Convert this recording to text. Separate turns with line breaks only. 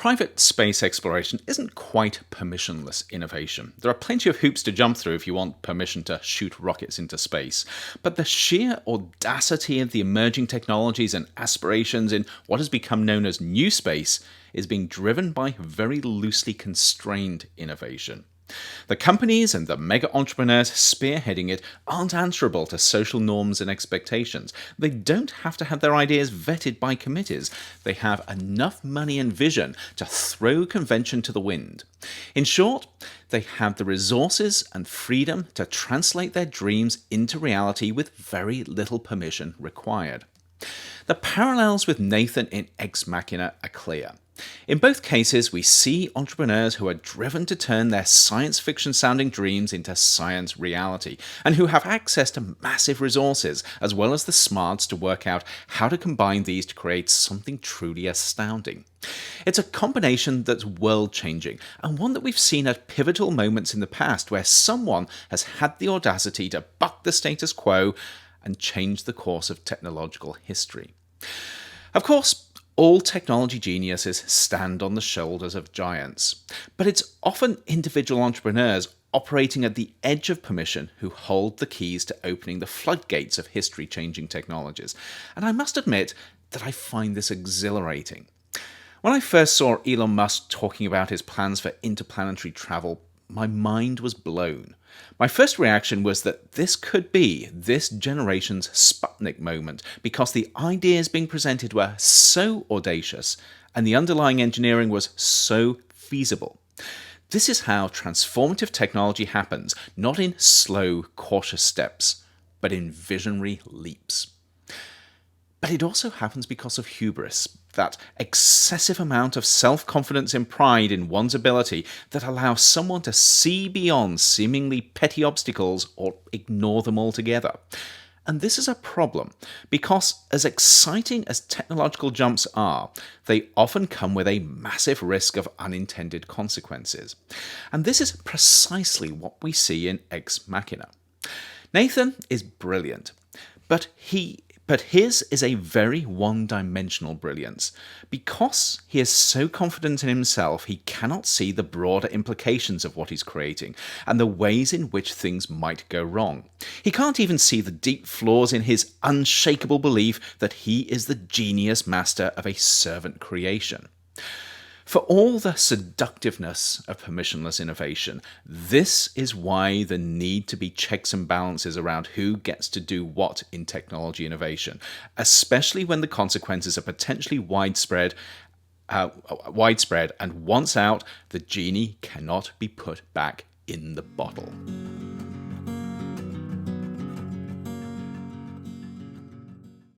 Private space exploration isn't quite permissionless innovation. There are plenty of hoops to jump through if you want permission to shoot rockets into space. But the sheer audacity of the emerging technologies and aspirations in what has become known as new space is being driven by very loosely constrained innovation. The companies and the mega entrepreneurs spearheading it aren't answerable to social norms and expectations. They don't have to have their ideas vetted by committees. They have enough money and vision to throw convention to the wind. In short, they have the resources and freedom to translate their dreams into reality with very little permission required. The parallels with Nathan in Ex Machina are clear. In both cases, we see entrepreneurs who are driven to turn their science fiction sounding dreams into science reality, and who have access to massive resources, as well as the smarts to work out how to combine these to create something truly astounding. It's a combination that's world-changing, and one that we've seen at pivotal moments in the past where someone has had the audacity to buck the status quo and change the course of technological history. Of course, all technology geniuses stand on the shoulders of giants, but it's often individual entrepreneurs operating at the edge of permission who hold the keys to opening the floodgates of history-changing technologies. And I must admit that I find this exhilarating. When I first saw Elon Musk talking about his plans for interplanetary travel, my mind was blown. My first reaction was that this could be this generation's Sputnik moment, because the ideas being presented were so audacious and the underlying engineering was so feasible. This is how transformative technology happens, not in slow, cautious steps, but in visionary leaps. But it also happens because of hubris, that excessive amount of self-confidence and pride in one's ability that allows someone to see beyond seemingly petty obstacles or ignore them altogether. And this is a problem, because as exciting as technological jumps are, they often come with a massive risk of unintended consequences. And this is precisely what we see in Ex Machina. Nathan is brilliant, but his is a very one-dimensional brilliance. Because he is so confident in himself, he cannot see the broader implications of what he's creating and the ways in which things might go wrong. He can't even see the deep flaws in his unshakable belief that he is the genius master of a servant creation. For all the seductiveness of permissionless innovation, this is why the need to be checks and balances around who gets to do what in technology innovation, especially when the consequences are potentially widespread, and once out, the genie cannot be put back in the bottle.